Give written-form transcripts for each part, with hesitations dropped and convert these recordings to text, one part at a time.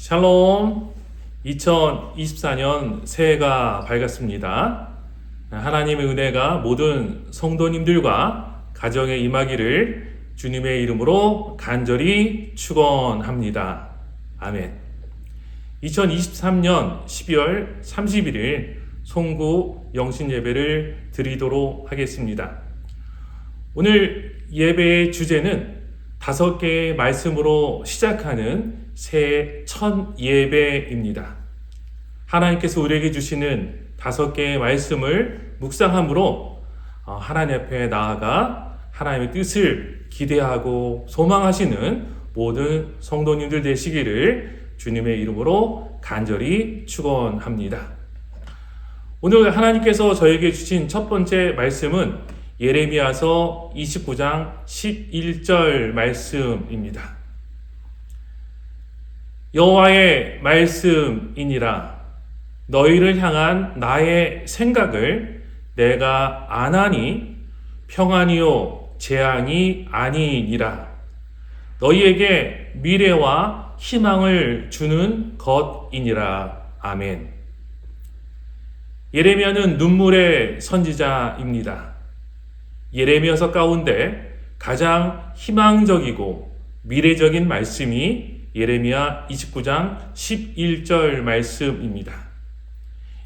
샬롬. 2024년 새해가 밝았습니다. 하나님의 은혜가 모든 성도님들과 가정에 임하기를 주님의 이름으로 간절히 축원합니다. 아멘. 2023년 12월 31일 송구 영신 예배를 드리도록 하겠습니다. 오늘 예배의 주제는 5개의 말씀으로 시작하는 새해 첫 예배입니다. 하나님께서 우리에게 주시는 5개의 말씀을 묵상함으로 하나님 앞에 나아가 하나님의 뜻을 기대하고 소망하시는 모든 성도님들 되시기를 주님의 이름으로 간절히 축원합니다. 오늘 하나님께서 저에게 주신 첫 번째 말씀은 예레미야서 29장 11절 말씀입니다. 여호와의 말씀이니라. 너희를 향한 나의 생각을 내가 아나니 평안이요 재앙이 아니니라. 너희에게 미래와 희망을 주는 것이니라. 아멘. 예레미야는 눈물의 선지자입니다. 예레미야서 가운데 가장 희망적이고 미래적인 말씀이 예레미야 29장 11절 말씀입니다.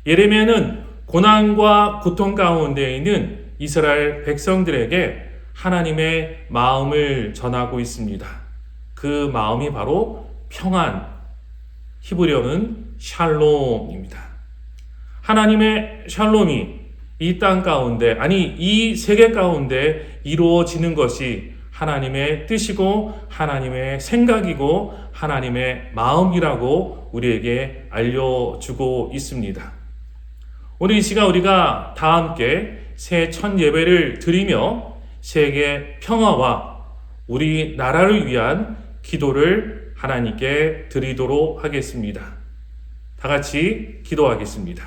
예레미야는 고난과 고통 가운데 있는 이스라엘 백성들에게 하나님의 마음을 전하고 있습니다. 그 마음이 바로 평안, 히브리어는 샬롬입니다. 하나님의 샬롬이 이 땅 가운데, 이 세계 가운데 이루어지는 것이 하나님의 뜻이고 하나님의 생각이고 하나님의 마음이라고 우리에게 알려주고 있습니다. 오늘 이 시간 우리가 다 함께 새해 첫 예배를 드리며 세계 평화와 우리 나라를 위한 기도를 하나님께 드리도록 하겠습니다. 다 같이 기도하겠습니다.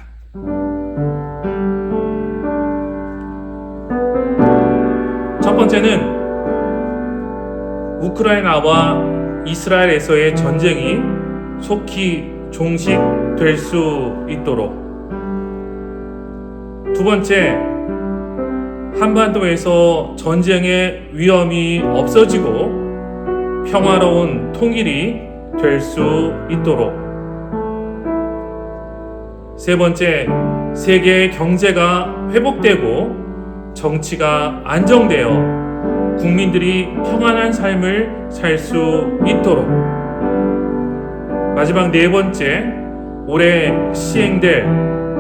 첫 번째는 우크라이나와 이스라엘에서의 전쟁이 속히 종식될 수 있도록, 두 번째, 한반도에서 전쟁의 위험이 없어지고 평화로운 통일이 될 수 있도록, 세 번째, 세계의 경제가 회복되고 정치가 안정되어 국민들이 평안한 삶을 살 수 있도록, 마지막 네 번째, 올해 시행될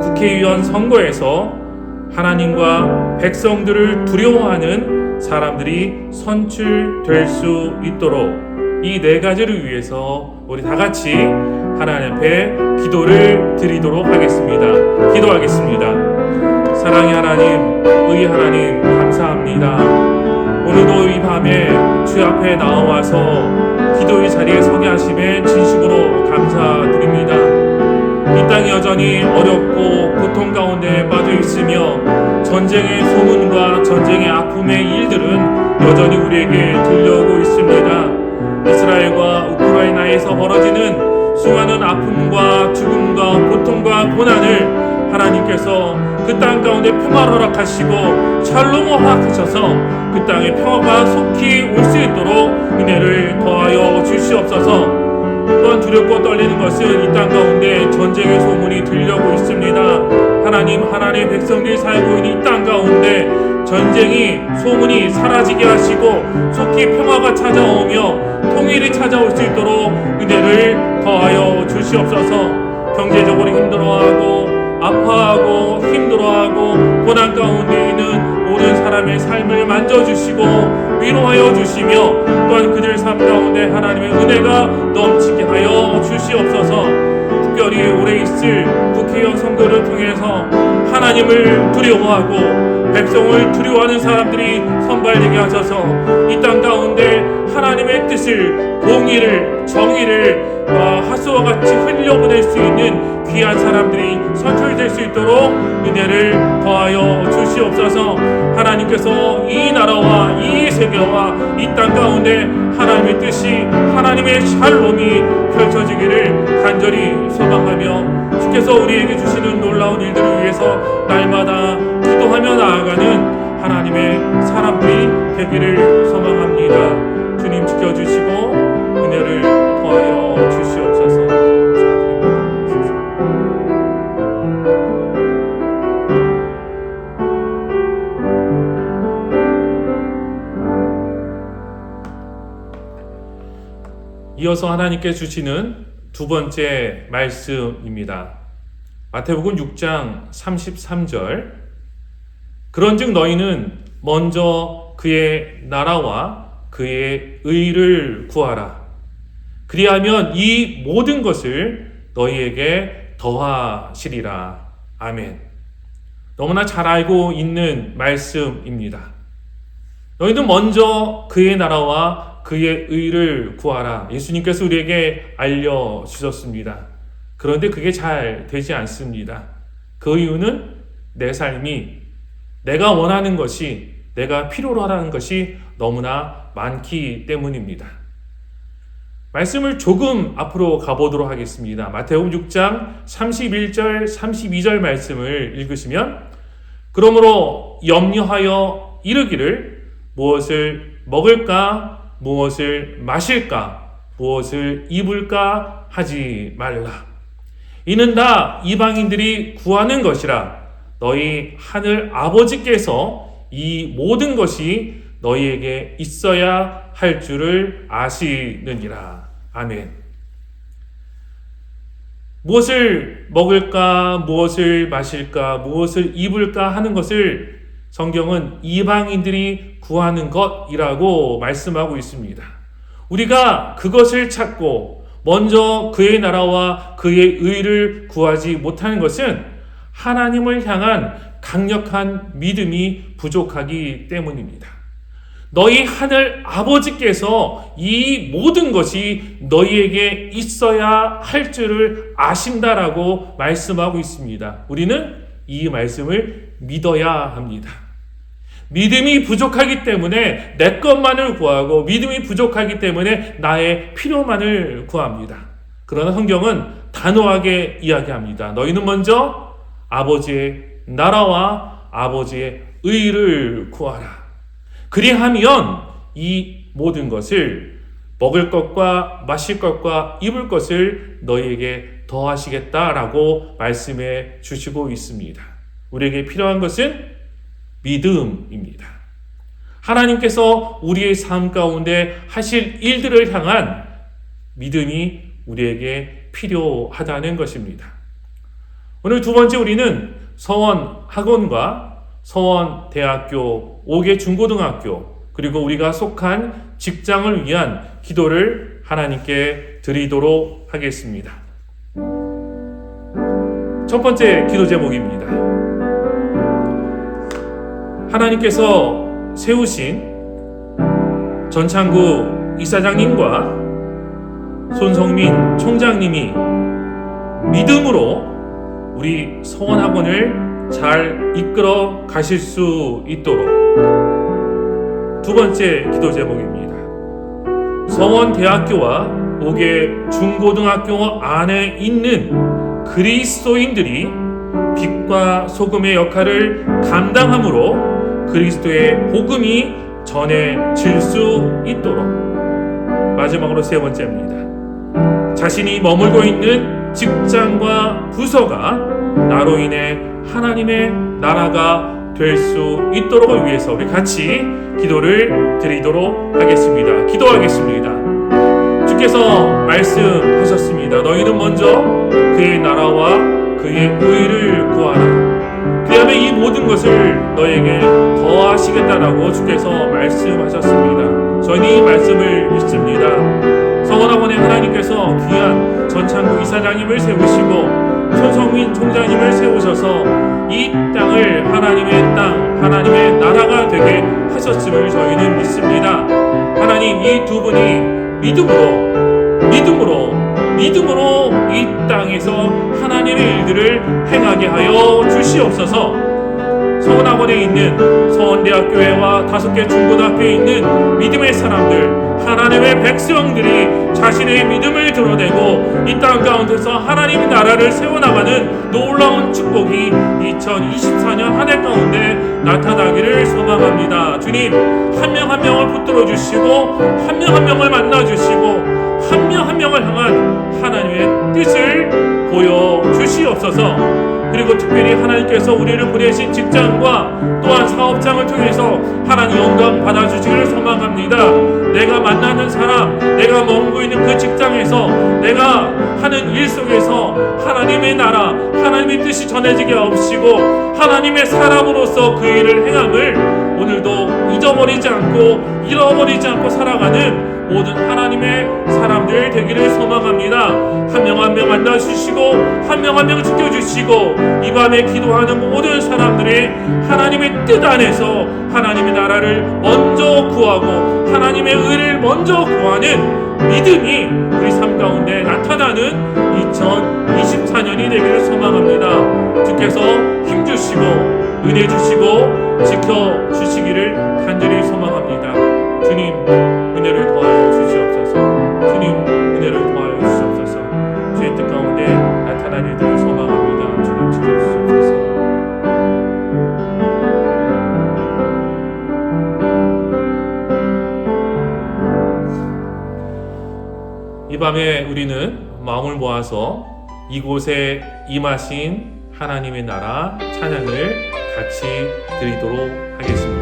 국회의원 선거에서 하나님과 백성들을 두려워하는 사람들이 선출될 수 있도록, 이 네 가지를 위해서 우리 다 같이 하나님 앞에 기도를 드리도록 하겠습니다. 기도하겠습니다. 사랑의 하나님, 의의 하나님, 감사합니다. 오늘도 이 밤에 주 앞에 나와서 기도의 자리에 서게 하심에 진심으로 감사드립니다. 이 땅이 여전히 어렵고 고통 가운데 빠져 있으며 전쟁의 소문과 전쟁의 아픔의 일들은 여전히 우리에게 들려오고 있습니다. 이스라엘과 우크라이나에서 벌어지는 수많은 아픔과 죽음과 고통과 고난을 하나님께서 그 땅 가운데 평화를 허락하시고 샬롬을 허락하셔서 그 땅에 평화가 속히 올 수 있도록 은혜를 더하여 주시옵소서. 또한 두렵고 떨리는 것은 이 땅 가운데 전쟁의 소문이 들려오고 있습니다. 하나님, 하나님의 백성들이 살고 있는 이 땅 가운데 전쟁이 소문이 사라지게 하시고 속히 평화가 찾아오며 통일이 찾아올 수 있도록 은혜를 더하여 주시옵소서. 경제적으로 힘들어하고 아파하고 힘들어하고 고난 가운데 있는 모든 사람의 삶을 만져주시고 위로하여 주시며 또한 그들 삶 가운데 하나님의 은혜가 넘치게 하여 주시옵소서. 특별히 올해 있을 국회의원 선거를 통해서 하나님을 두려워하고 백성을 두려워하는 사람들이 선발되게 하셔서 이 땅 가운데 하나님의 뜻을, 공의를, 정의를 하수와 같이 흘려보낼 수 있는 귀한 사람들이 선출될 수 있도록 은혜를 더하여 주시옵소서. 하나님께서 이 나라와 이 세계와 이 땅 가운데 하나님의 뜻이, 하나님의 샬롬이 펼쳐지기를 간절히 소망하며 주께서 우리에게 주시는 놀라운 일들을 위해서 날마다 기도하며 나아가는 하나님의 사람들이 되기를 소망합니다. 주님 지켜주시고 은혜를 더하여 주시옵소서. 이어서 하나님께 주시는 두 번째 말씀입니다. 마태복음 6장 33절. 그런즉 너희는 먼저 그의 나라와 그의 의를 구하라. 그리하면 이 모든 것을 너희에게 더하시리라. 아멘. 너무나 잘 알고 있는 말씀입니다. 너희는 먼저 그의 나라와 그의 의를 구하라. 예수님께서 우리에게 알려주셨습니다. 그런데 그게 잘 되지 않습니다. 그 이유는 내 삶이, 내가 원하는 것이, 내가 필요로 하는 것이 너무나 많기 때문입니다. 말씀을 조금 앞으로 가보도록 하겠습니다. 마태복음 6장 31절 32절 말씀을 읽으시면, 그러므로 염려하여 이르기를 무엇을 먹을까, 무엇을 마실까, 무엇을 입을까 하지 말라. 이는 다 이방인들이 구하는 것이라. 너희 하늘 아버지께서 이 모든 것이 너희에게 있어야 할 줄을 아시느니라. 아멘. 무엇을 먹을까, 무엇을 마실까, 무엇을 입을까 하는 것을 성경은 이방인들이 구하는 것이라고 말씀하고 있습니다. 우리가 그것을 찾고 먼저 그의 나라와 그의 의를 구하지 못하는 것은 하나님을 향한 강력한 믿음이 부족하기 때문입니다. 너희 하늘 아버지께서 이 모든 것이 너희에게 있어야 할 줄을 아신다라고 말씀하고 있습니다. 우리는 이 말씀을 믿어야 합니다. 믿음이 부족하기 때문에 내 것만을 구하고, 믿음이 부족하기 때문에 나의 필요만을 구합니다. 그러나 성경은 단호하게 이야기합니다. 너희는 먼저 아버지의 나라와 아버지의 의를 구하라. 그리하면 이 모든 것을, 먹을 것과 마실 것과 입을 것을 너희에게 더하시겠다라고 말씀해 주시고 있습니다. 우리에게 필요한 것은 믿음입니다. 하나님께서 우리의 삶 가운데 하실 일들을 향한 믿음이 우리에게 필요하다는 것입니다. 오늘 두 번째, 우리는 서원학원과 서원대학교, 5개 중고등학교, 그리고 우리가 속한 직장을 위한 기도를 하나님께 드리도록 하겠습니다. 첫 번째 기도 제목입니다. 하나님께서 세우신 전창구 이사장님과 손성민 총장님이 믿음으로 우리 서원학원을 잘 이끌어 가실 수 있도록. 두 번째 기도 제목입니다. 서원대학교와 5개 중고등학교 안에 있는 그리스도인들이 빛과 소금의 역할을 감당함으로 그리스도의 복음이 전해질 수 있도록. 마지막으로 세 번째입니다. 자신이 머물고 있는 직장과 부서가 나로 인해 하나님의 나라가 될 수 있도록을 위해서 우리 같이 기도를 드리도록 하겠습니다. 기도하겠습니다. 주께서 말씀하셨습니다. 너희는 먼저 그의 나라와 그의 의를 구하라. 그리하면 이 모든 것을 너에게 더하시겠다라고 주께서 말씀하셨습니다. 저희는 이 말씀을 믿습니다. 서원학원의 하나님께서 귀한 전창구 이사장님을 세우시고 손성민 총장님을 세우셔서 이 땅을 하나님의 땅, 하나님의 나라가 되게 하셨음을 저희는 믿습니다. 하나님, 이 두 분이 믿음으로 믿음으로 이 땅에서 하나님의 일들을 행하게 하여 주시옵소서. 서원학원에 있는 서원대학교회와 5개 중고등학교에 있는 믿음의 사람들, 하나님의 백성들이 자신의 믿음을 드러내고 이 땅 가운데서 하나님의 나라를 세워나가는 놀라운 축복이 2024년 한 해 가운데 나타나기를 소망합니다. 주님, 한 명 한 명을 붙들어 주시고 한 명 한 명을 만나 주시고 한 명 한 명을 향한 하나님의 뜻을 보여주시옵소서. 그리고 특별히 하나님께서 우리를 보내신 직장과 또한 사업장을 통해서 하나님 영광 받아주시기를 소망합니다. 내가 만나는 사람, 내가 머물고 있는 그 직장에서, 내가 하는 일 속에서 하나님의 나라, 하나님의 뜻이 전해지게 하옵시고 하나님의 사람으로서 그 일을 행함을 오늘도 잊어버리지 않고 잃어버리지 않고 살아가는 모든 하나님의 사람들 되기를 소망합니다. 한 명 한 명 만나주시고 한 명 한 명 지켜주시고 이 밤에 기도하는 모든 사람들의 하나님의 뜻 안에서 하나님의 나라를 먼저 구하고 하나님의 의를 먼저 구하는 믿음이 우리 삶 가운데 나타나는 2024년이 되기를 소망합니다. 주께서 힘주시고 은혜 주시고 지켜주시기를 간절히 소망합니다. 주님, 은혜를 더하여 주시옵소서. 주님, 은혜를 더하여 주시옵소서. 주의 뜻 가운데 나타난 일들을 소망합니다. 주님, 지켜주시옵소서. 이 밤에 우리는 마음을 모아서 이곳에 임하신 하나님의 나라 찬양을 같이 드리도록 하겠습니다.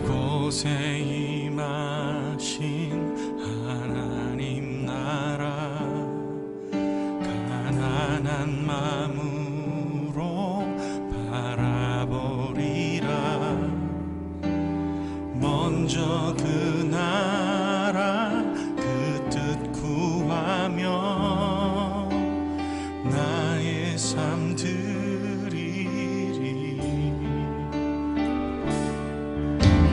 이곳에 임하신 하나님 나라 가난한 마음으로 바라보리라. 먼저 그 나라 그 뜻 구하며 나의 삶 드리리.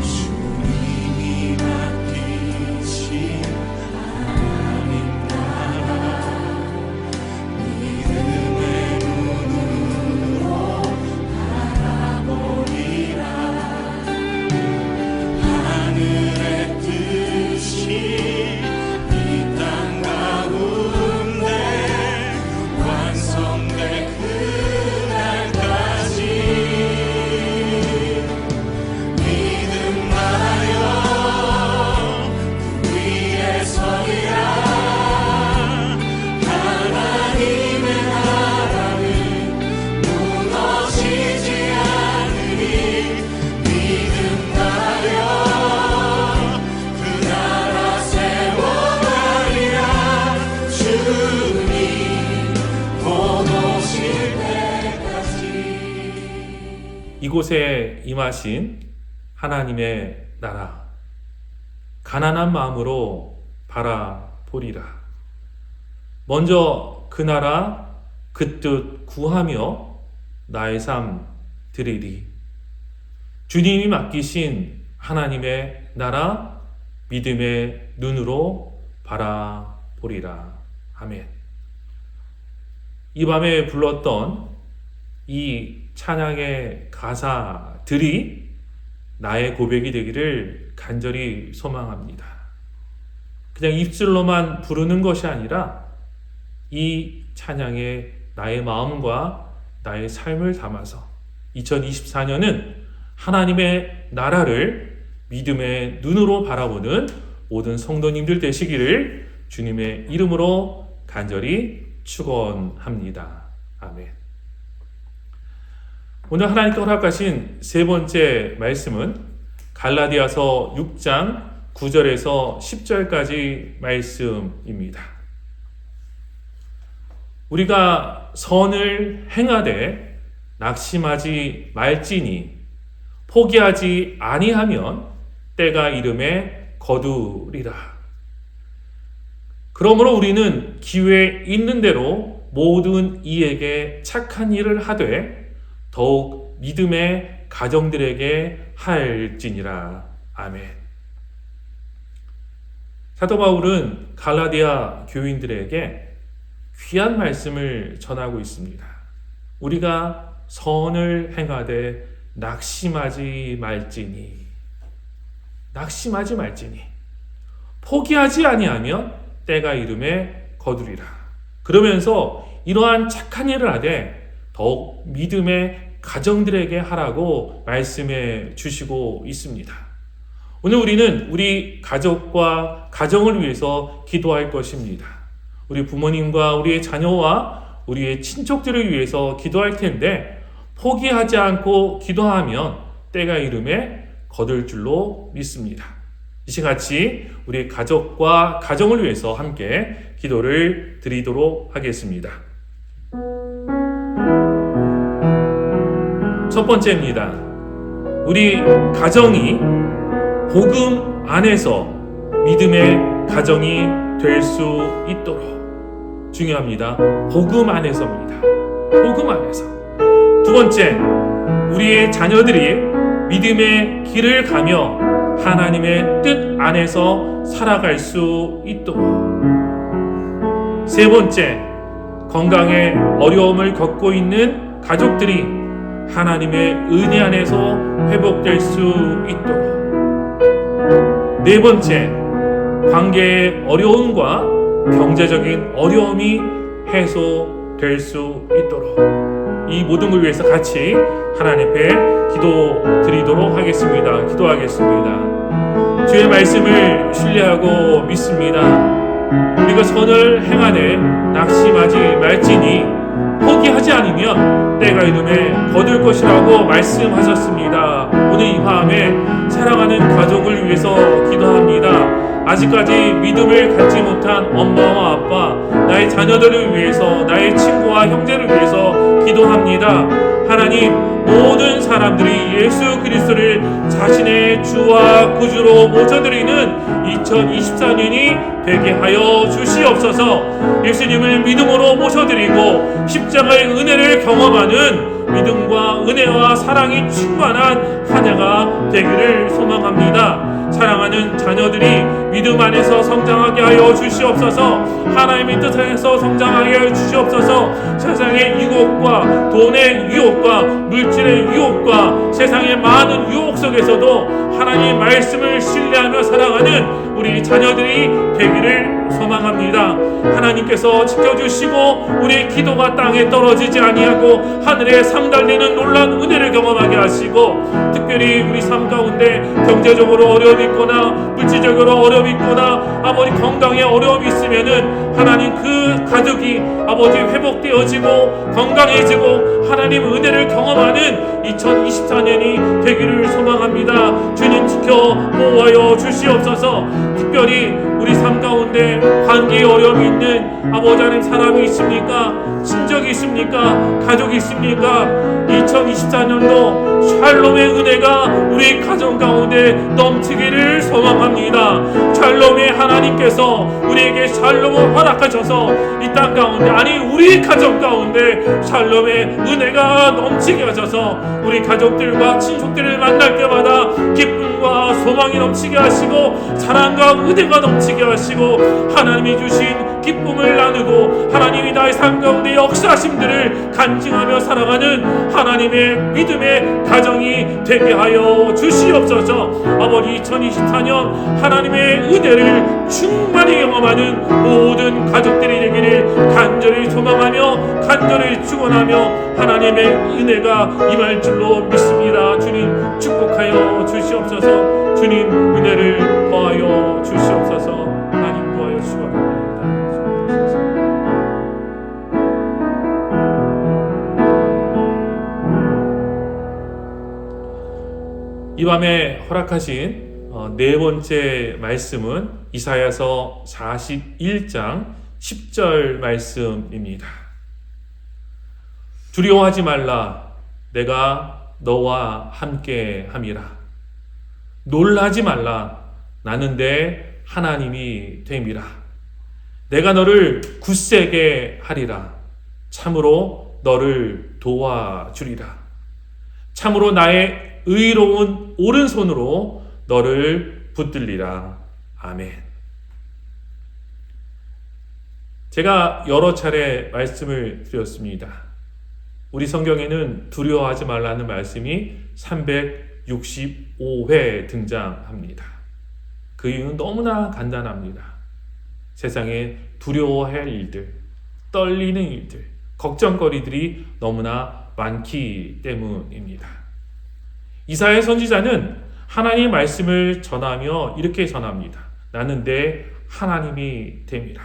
주님이 맡기신 하나님 나라 믿음의 눈으로 바라보리라. 하늘의 뜻이 이 땅 가운데 완성될 그날까지 믿음하여 그 위에 서리라. 하나님의 나라는 무너지지 않으니 믿음하여 그 나라 세워가리라. 주님 곧 오실 때까지. 이곳에 임하신 하나님의 나라 가난한 마음으로 바라보리라. 먼저 그 나라 그 뜻 구하며 나의 삶 드리리. 주님이 맡기신 하나님의 나라 믿음의 눈으로 바라보리라. 아멘. 이 밤에 불렀던 이 찬양의 가사들이 나의 고백이 되기를 간절히 소망합니다. 그냥 입술로만 부르는 것이 아니라 이 찬양에 나의 마음과 나의 삶을 담아서 2024년은 하나님의 나라를 믿음의 눈으로 바라보는 모든 성도님들 되시기를 주님의 이름으로 간절히 축원합니다. 아멘. 오늘 하나님께 허락하신 세 번째 말씀은 갈라디아서 6장 9절에서 10절까지 말씀입니다. 우리가 선을 행하되 낙심하지 말지니 포기하지 아니하면 때가 이름에 거두리라. 그러므로 우리는 기회 있는 대로 모든 이에게 착한 일을 하되 더욱 믿음의 가정들에게 하일지니라. 아멘. 사도 바울은 갈라디아 교인들에게 귀한 말씀을 전하고 있습니다. 우리가 선을 행하되 낙심하지 말지니, 낙심하지 말지니, 포기하지 아니하면 때가 이름에 거두리라. 그러면서 이러한 착한 일을 하되 더욱 믿음의 가정들에게 하라고 말씀해 주시고 있습니다. 오늘 우리는 우리 가족과 가정을 위해서 기도할 것입니다. 우리 부모님과 우리의 자녀와 우리의 친척들을 위해서 기도할 텐데, 포기하지 않고 기도하면 때가 이름에 거둘 줄로 믿습니다. 이 시간 같이 우리 가족과 가정을 위해서 함께 기도를 드리도록 하겠습니다. 첫 번째입니다. 우리 가정이 복음 안에서 믿음의 가정이 될 수 있도록, 중요합니다. 복음 안에서입니다. 복음 안에서. 두 번째, 우리의 자녀들이 믿음의 길을 가며 하나님의 뜻 안에서 살아갈 수 있도록. 세 번째, 건강에 어려움을 겪고 있는 가족들이 하나님의 은혜 안에서 회복될 수 있도록. 네 번째, 관계의 어려움과 경제적인 어려움이 해소될 수 있도록. 이 모든 걸 위해서 같이 하나님 앞에 기도 드리도록 하겠습니다. 기도하겠습니다. 주의 말씀을 신뢰하고 믿습니다. 우리가 선을 행하되 낙심하지 말지니 포기하지 않으면 때가 이름에 거둘 것이라고 말씀하셨습니다. 오늘 이 밤에 사랑하는 가족을 위해서 기도합니다. 아직까지 믿음을 갖지 못한 엄마와 아빠, 나의 자녀들을 위해서, 나의 친구와 형제를 위해서 기도합니다. 하나님, 모든 사람들이 예수 그리스도를 자신의 주와 구주로 모셔드리는 2024년이 되게 하여 주시옵소서. 예수님을 믿음으로 모셔드리고 십자가의 은혜를 경험하는 믿음과 은혜와 사랑이 충만한 한 해가 되기를 소망합니다. 사랑하는 자녀들이 믿음 안에서 성장하게 하여 주시옵소서. 하나님의 뜻 안에서 성장하게 하여 주시옵소서. 세상의 유혹과 돈의 유혹과 물질의 유혹과 세상의 많은 유혹 속에서도 하나님의 말씀을 신뢰하며 살아가는 우리 자녀들이 되기를 소망합니다. 하나님께서 지켜주시고 우리의 기도가 땅에 떨어지지 아니하고 하늘에 상달리는 놀라운 은혜를 경험하게 하시고, 특별히 우리 삶 가운데 경제적으로 어려움이 있거나 물질적으로 어려움이 있거나 아버지 건강에 어려움이 있으면은 하나님 그 가족이 아버지 회복되어지고 건강해지고 하나님 은혜를 경험하는 2024년이 되기를 소망합니다. 주님 지켜 보호하여 주시옵소서. 특별히 우리 삶 가운데 관계에 어려움이 있는 아버지 하나님 사람이 있습니까? 친족이 있습니까? 가족이 있습니까? 2024년도 샬롬의 은혜가 우리 가정 가운데 넘치기를 소망합니다. 샬롬의 하나님께서 우리에게 샬롬을 허락하셔서 이 땅 가운데, 아니 우리 가정 가운데 샬롬의 은혜가 넘치게 하셔서 우리 가족들과 친족들을 만날 때마다 기쁨과 소망이 넘치게 하시고 사랑과 은혜가 넘치게 하시고 하나님이 주신 기쁨을 나누고 하나님이 나의 삶 가운데 역사하심들을 간증하며 살아가는 하나님의 믿음의 가정이 되게 하여 주시옵소서. 아버지 2024년 하나님의 은혜를 충만히 경험하는 모든 가족들이 되기를 간절히 소망하며 간절히 축원하며 하나님의 은혜가 임할 줄로 믿습니다. 주님 축복하여 주시옵소서. 주님 은혜를 더하여 주시옵소서. 하나님 더하여 주시옵소서. 이 밤에 허락하신 네 번째 말씀은 이사야서 41장 10절 말씀입니다. 두려워하지 말라. 내가 너와 함께 함이라. 놀라지 말라. 나는 내 하나님이 됨이라. 내가 너를 굳세게 하리라. 참으로 너를 도와주리라. 참으로 나의 의로운 오른손으로 너를 붙들리라. 아멘. 제가 여러 차례 말씀을 드렸습니다. 우리 성경에는 두려워하지 말라는 말씀이 365회 등장합니다. 그 이유는 너무나 간단합니다. 세상에 두려워할 일들, 떨리는 일들, 걱정거리들이 너무나 많기 때문입니다. 이사야 선지자는 하나님의 말씀을 전하며 이렇게 전합니다. 나는 내 하나님이 됨이라.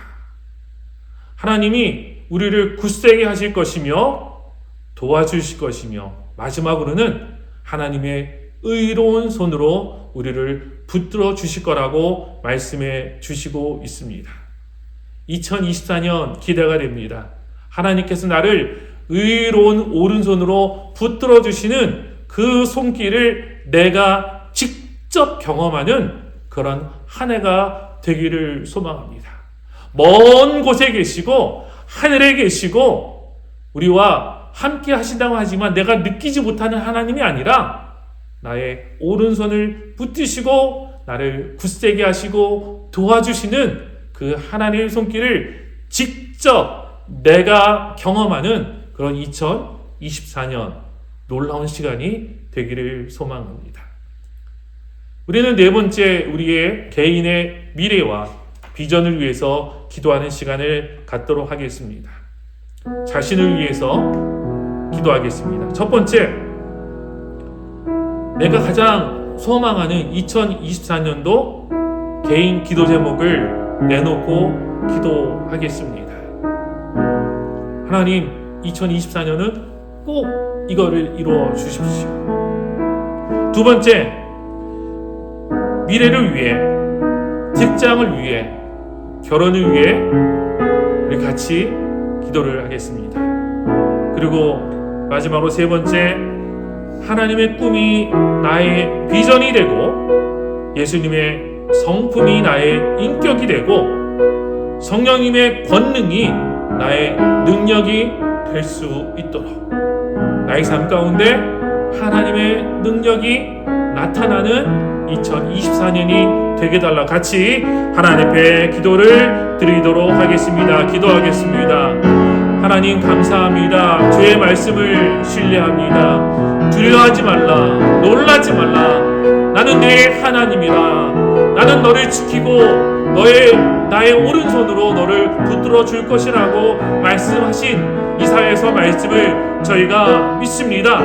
하나님이 우리를 굳세게 하실 것이며 도와주실 것이며 마지막으로는 하나님의 의로운 손으로 우리를 붙들어 주실 거라고 말씀해 주시고 있습니다. 2024년 기대가 됩니다. 하나님께서 나를 의로운 오른손으로 붙들어 주시는 그 손길을 내가 직접 경험하는 그런 한 해가 되기를 소망합니다. 먼 곳에 계시고 하늘에 계시고 우리와 함께 하신다고 하지만 내가 느끼지 못하는 하나님이 아니라 나의 오른손을 붙드시고 나를 굳세게 하시고 도와주시는 그 하나님의 손길을 직접 내가 경험하는 그런 2024년 놀라운 시간이 되기를 소망합니다. 우리는 네 번째 우리의 개인의 미래와 비전을 위해서 기도하는 시간을 갖도록 하겠습니다. 자신을 위해서 기도하겠습니다. 첫 번째, 내가 가장 소망하는 2024년도 개인 기도 제목을 내놓고 기도하겠습니다. 하나님, 2024년은 꼭 이거를 이루어 주십시오. 두 번째, 미래를 위해, 직장을 위해, 결혼을 위해 우리 같이 기도를 하겠습니다. 그리고 마지막으로 세 번째, 하나님의 꿈이 나의 비전이 되고 예수님의 성품이 나의 인격이 되고 성령님의 권능이 나의 능력이 될 수 있도록 나의 삶 가운데 하나님의 능력이 나타나는 2024년이 되게 달라 같이 하나님 앞에 기도를 드리도록 하겠습니다. 기도하겠습니다. 하나님 감사합니다. 주의 말씀을 신뢰합니다. 두려워하지 말라, 놀라지 말라. 나는 내 하나님이라. 나는 너를 지키고 나의 오른손으로 너를 붙들어 줄 것이라고 말씀하신 이사야서 말씀을 저희가 믿습니다.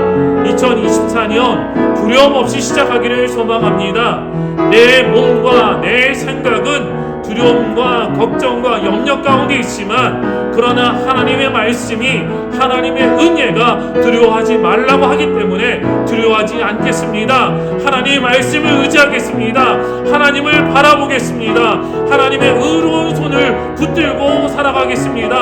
2024년 두려움 없이 시작하기를 소망합니다. 내 몸과 내 생각은 두려움과 걱정과 염려 가운데 있지만 그러나 하나님의 말씀이 하나님의 은혜가 두려워하지 말라고 하기 때문에 두려워하지 않겠습니다. 하나님의 말씀을 의지하겠습니다. 하나님을 바라보겠습니다. 하나님의 의로운 손을 붙들고 살아가겠습니다.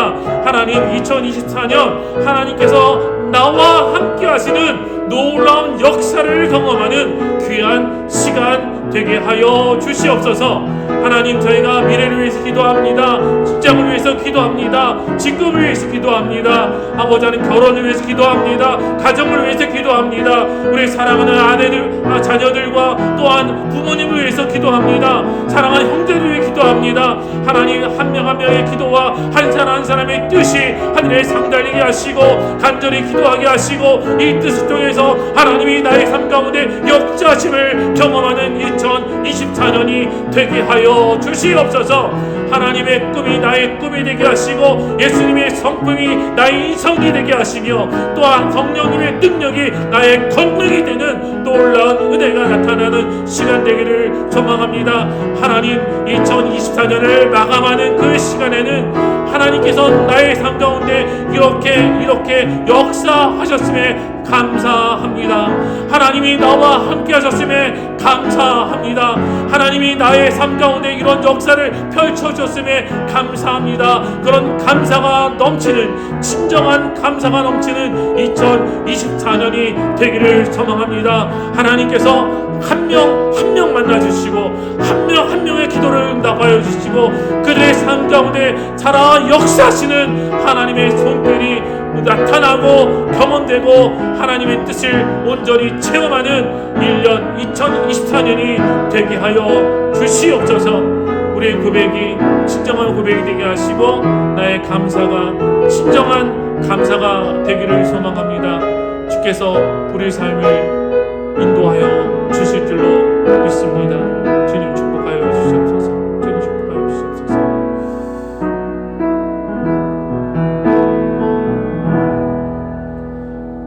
하나님 2024년 하나님께서 나와 함께 하시는 놀라운 역사를 경험하는 귀한 시간 되게 하여 주시옵소서. 하나님 저희가 미래를 위해서 기도합니다. 직장을 위해서 기도합니다. 직급을 위해서 기도합니다. 아버지 하나님 결혼을 위해서 기도합니다. 가정을 위해서 기도합니다. 우리 사랑하는 아내들, 자녀들과 또한 부모님을 위해서 기도합니다. 사랑하는 형제를 위해 기도합니다. 하나님 한 명 한 명의 기도와 한 사람 한 사람의 뜻이 하늘에 상달리게 하시고 간절히 기도하게 하시고 이 뜻을 통해서 하나님이 나의 삶 가운데 역사심을 경험하는 2024년이 되게 하여 주시옵소서. 하나님의 꿈이 나의 꿈이 되게 하시고 예수님의 성품이 나의 인성이 되게 하시며 또한 성령님의 능력이 나의 권능이 되는 놀라운 은혜가 나타나는 시간 되기를 소망합니다. 하나님 2024년을 마감하는 그 시간에는 하나님께서 나의 삶 가운데 이렇게 역사하셨음에 감사합니다. 하나님이 나와 함께 하셨음에 감사합니다. 하나님이 나의 삶 가운데 이런 역사를 펼쳐주셨음에 감사합니다. 그런 감사가 넘치는 진정한 감사가 넘치는 2024년이 되기를 소망합니다. 하나님께서 한 명 한 명 만나주시고 한 명 한 명의 기도를 응답하여 주시고 그들의 삶 가운데 살아 역사하시는 하나님의 손길이 나타나고 경험되고 하나님의 뜻을 온전히 체험하는 1년 2024년이 되게 하여 주시옵소서. 우리의 고백이 진정한 고백이 되게 하시고 나의 감사가 진정한 감사가 되기를 소망합니다. 주께서 우리 삶을 인도하여 주실 줄로 믿습니다. 주님 축복하여 주시옵소서. 주님 축복하여 주시옵소서.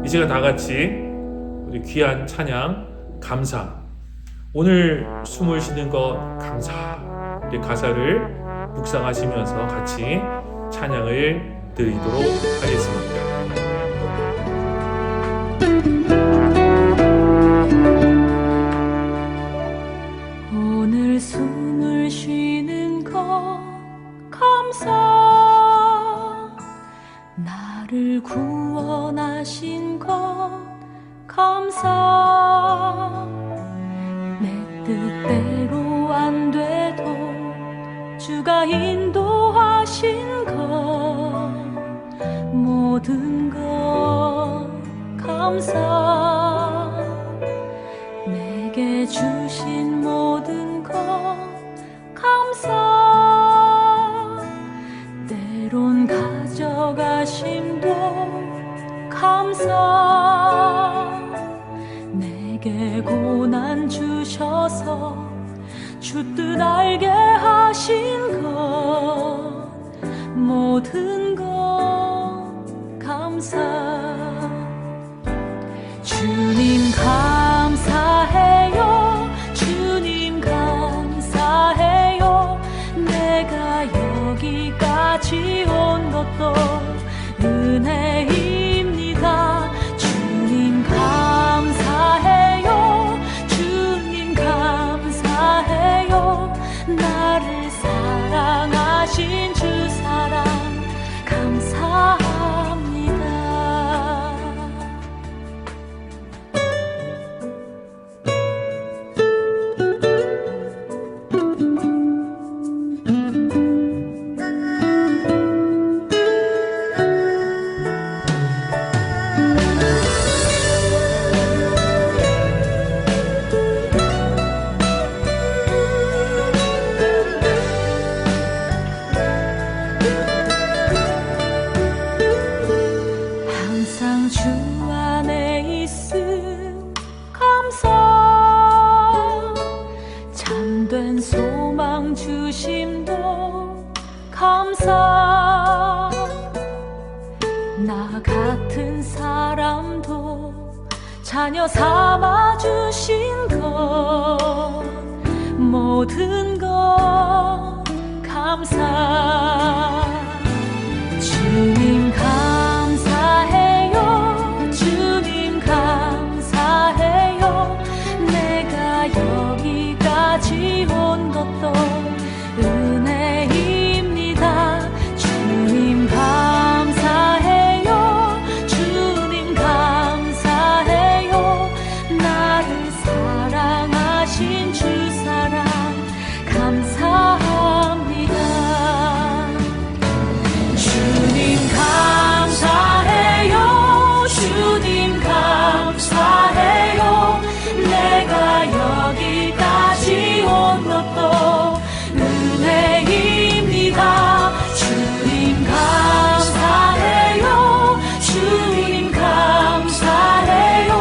이 시간 다 같이 우리 귀한 찬양 감사, 오늘 숨을 쉬는 것 감사, 우리 가사를 묵상하시면서 같이 찬양을 드리도록 하겠습니다. 오늘 숨을 쉬는 것 감사, 나를 구원하신 것 감사, 내 뜻대로 안 돼도 주가 인도하신 것 모든 것 감사, 내게 주신 모든 것 감사, 때론 가져가심도 감사, 내게 고난 주셔서 주 뜻 알게 하신 것 모든 것 감사, 주님 감사해요, 주님 감사해요, 내가 여기까지 온 것도 은혜입니다. 주님 감사해요, 주님 감사해요, 나를 사랑하신 주 사랑 감사합니다. 항상 주 안에 있음 감사, 참된 소망 주심도 감사, 나 같은 사람도 자녀 삼아 주신 것 모든 것 감사, 주님 감사해요, 주님 감사해요, 내가 여기까지 온 것도 은혜입니다. 주님 감사해요, 주님 감사해요, 나를 사랑하신 주 사랑 감사합니다. 주님 감사해요, 주님 감사해요, 내가 여기까지 온 것도 은혜입니다. 주님 감사해요, 주님 감사해요,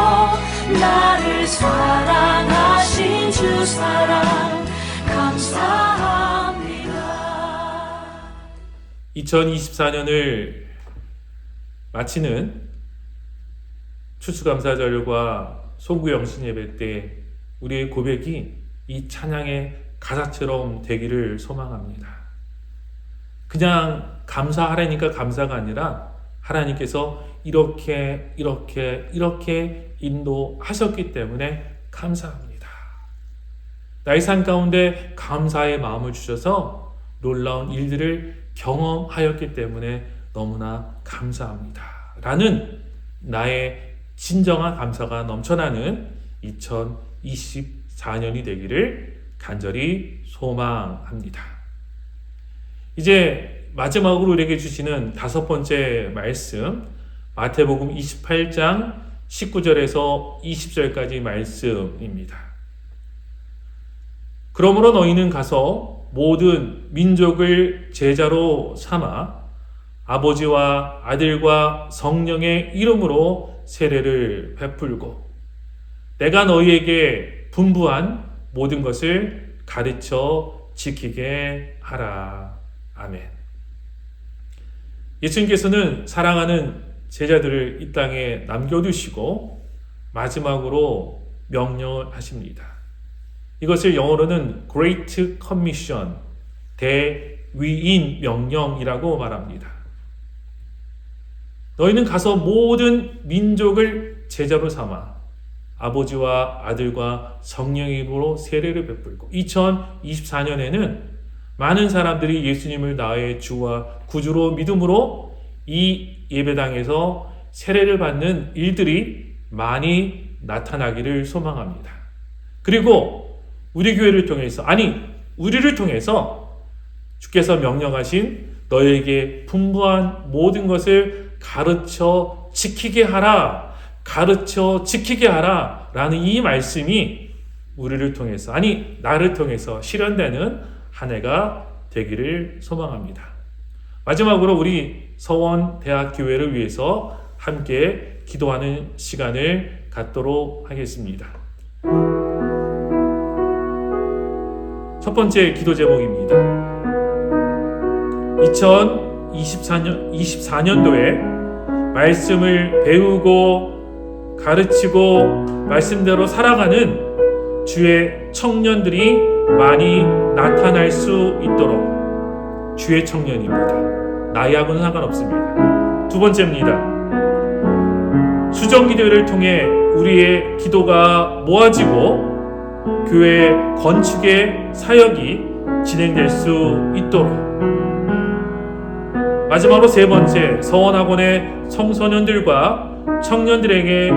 나를 사랑하신 주 사랑 감사합니다. 2024년을 마치는 추수감사절과 송구영신 예배 때 우리의 고백이 이 찬양의 가사처럼 되기를 소망합니다. 그냥 감사하라니까 감사가 아니라 하나님께서 이렇게 인도하셨기 때문에 감사합니다. 나의 삶 가운데 감사의 마음을 주셔서 놀라운 일들을 경험하였기 때문에 너무나 감사합니다. 라는 나의 진정한 감사가 넘쳐나는 2024년이 되기를 간절히 소망합니다. 이제 마지막으로 우리에게 주시는 5번째 말씀, 마태복음 28장 19절에서 20절까지 말씀입니다. 그러므로 너희는 가서 모든 민족을 제자로 삼아 아버지와 아들과 성령의 이름으로 세례를 베풀고 내가 너희에게 분부한 모든 것을 가르쳐 지키게 하라. 아멘. 예수님께서는 사랑하는 제자들을 이 땅에 남겨두시고 마지막으로 명령을 하십니다. 이것을 영어로는 Great Commission, 대위인 명령이라고 말합니다. 너희는 가서 모든 민족을 제자로 삼아 아버지와 아들과 성령의 이름으로 세례를 베풀고 2024년에는 많은 사람들이 예수님을 나의 주와 구주로 믿음으로 이 예배당에서 세례를 받는 일들이 많이 나타나기를 소망합니다. 그리고 우리 교회를 통해서 우리를 통해서 주께서 명령하신 너에게 분부한 모든 것을 가르쳐 지키게 하라. 가르쳐 지키게 하라. 라는 이 말씀이 우리를 통해서 나를 통해서 실현되는 한 해가 되기를 소망합니다. 마지막으로 우리 서원대학교회를 위해서 함께 기도하는 시간을 갖도록 하겠습니다. 첫 번째 기도 제목입니다. 2024년도에 말씀을 배우고 가르치고 말씀대로 살아가는 주의 청년들이 많이 나타날 수 있도록 주의 청년입니다. 나이하고는 상관없습니다. 두 번째입니다. 수정기도회를 통해 우리의 기도가 모아지고 교회 건축의 사역이 진행될 수 있도록 마지막으로 세 번째, 서원학원의 청소년들과 청년들에게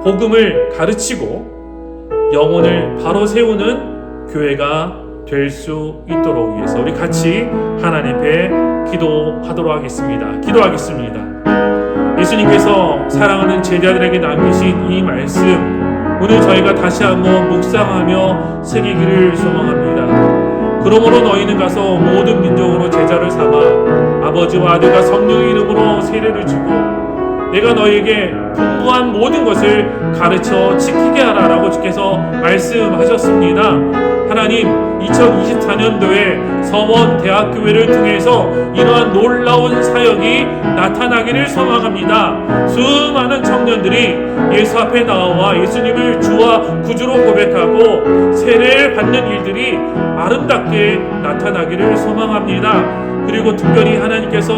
복음을 가르치고 영혼을 바로 세우는 교회가 될 수 있도록 위해서 우리 같이 하나님 앞에 기도하도록 하겠습니다. 기도하겠습니다. 예수님께서 사랑하는 제자들에게 남기신 이 말씀 오늘 저희가 다시 한번 묵상하며 새기기를 소망합니다. 그러므로 너희는 가서 모든 민족으로 제자를 삼아 아버지와 아들과 성령의 이름으로 세례를 주고 내가 너희에게 분부한 모든 것을 가르쳐 지키게 하라라고 주께서 말씀하셨습니다. 하나님, 2024년도에 서원대학교회를 통해서 이러한 놀라운 사역이 나타나기를 소망합니다. 수많은 청년들이 예수 앞에 나와 예수님을 주와 구주로 고백하고 세례를 받는 일들이 아름답게 나타나기를 소망합니다. 그리고 특별히 하나님께서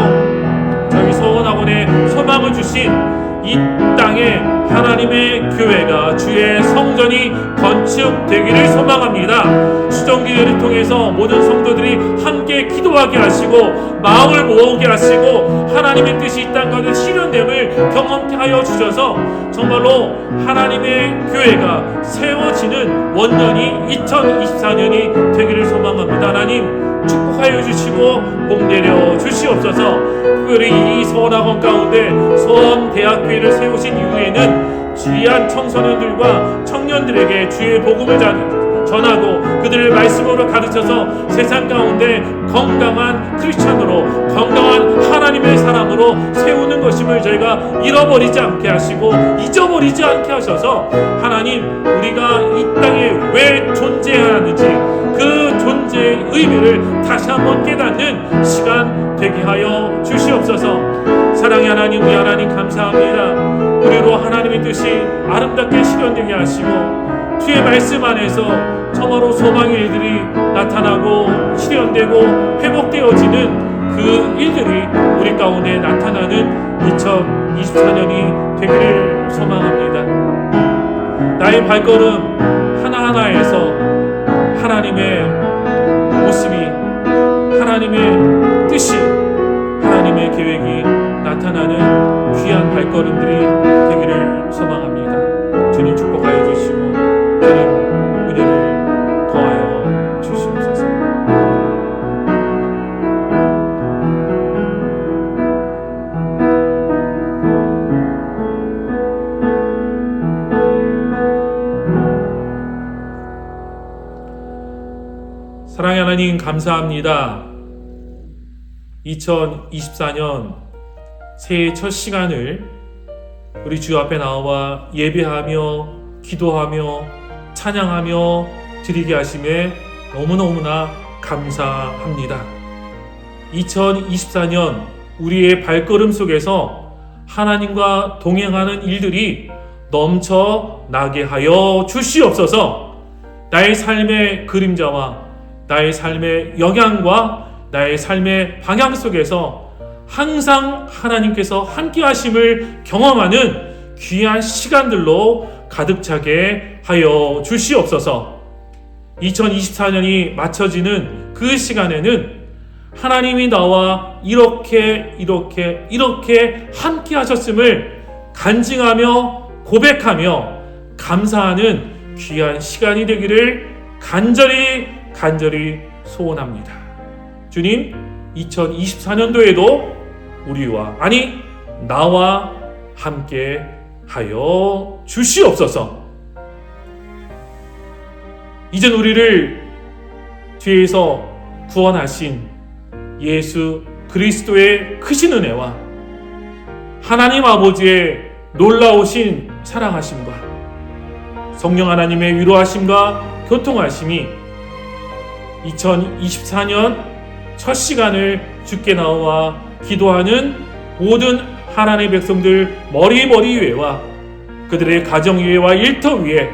저희 서원학원에 소망을 주신 이 땅에 하나님의 교회가 주의 성전이 건축되기를 소망합니다. 수정기도를 통해서 모든 성도들이 함께 기도하게 하시고 마음을 모으게 하시고 하나님의 뜻이 이 땅 가운데 실현됨을 경험케 하여 주셔서 정말로 하나님의 교회가 세워지는 원년이 2024년이 되기를 소망합니다. 하나님 축복하여 주시고 복 내려 주시옵소서. 특별히 이 서원학원 가운데 서원대학교회를 세우신 이후에는 귀한 청소년들과 청년들에게 주의 복음을 전하고 그들을 말씀으로 가르쳐서 세상 가운데 건강한 크리스천으로 건강한 하나님의 사람으로 세우는 것임을 저희가 잃어버리지 않게 하시고 잊어버리지 않게 하셔서 하나님 우리가 이 땅에 왜 존재해야 하는지 그 존재의 의미를 다시 한번 깨닫는 시간 되게 하여 주시옵소서. 사랑의 하나님, 우리 하나님 감사합니다. 우리로 하나님의 뜻이 아름답게 실현되게 하시고 주의 말씀 안에서 정말로 소망의 일들이 나타나고 실현되고 회복되어지는 그 일들이 우리 가운데 나타나는 2024년이 되기를 소망합니다. 나의 발걸음 하나하나에서 하나님의 모습이 하나님의 뜻이 하나님의 계획이 나타나는 귀한 발걸음들이 되기를 소망합니다. 주님 축복하여 주시고 주님 은혜를 더하여 주시옵소서. 사랑의 하나님 감사합니다. 2024년 새해 첫 시간을 우리 주 앞에 나와 예배하며 기도하며 찬양하며 드리게 하심에 너무너무나 감사합니다. 2024년 우리의 발걸음 속에서 하나님과 동행하는 일들이 넘쳐나게 하여 주시옵소서. 나의 삶의 그림자와 나의 삶의 영향과 나의 삶의 방향 속에서 항상 하나님께서 함께 하심을 경험하는 귀한 시간들로 가득 차게 하여 주시옵소서. 2024년이 맞춰지는 그 시간에는 하나님이 나와 이렇게 함께 하셨음을 간증하며 고백하며 감사하는 귀한 시간이 되기를 간절히 소원합니다. 주님, 2024년도에도 우리와 나와 함께 하여 주시옵소서. 이젠 우리를 뒤에서 구원하신 예수 그리스도의 크신 은혜와 하나님 아버지의 놀라우신 사랑하심과 성령 하나님의 위로하심과 교통하심이 2024년 첫 시간을 주께 나와 기도하는 모든 하나님의 백성들 머리 위에와 그들의 가정 위에와 일터 위에,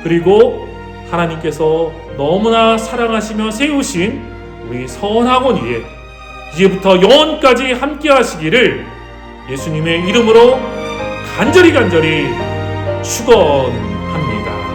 그리고 하나님께서 너무나 사랑하시며 세우신 우리 서원학원 위에 이제부터 영원까지 함께 하시기를 예수님의 이름으로 간절히 축원합니다.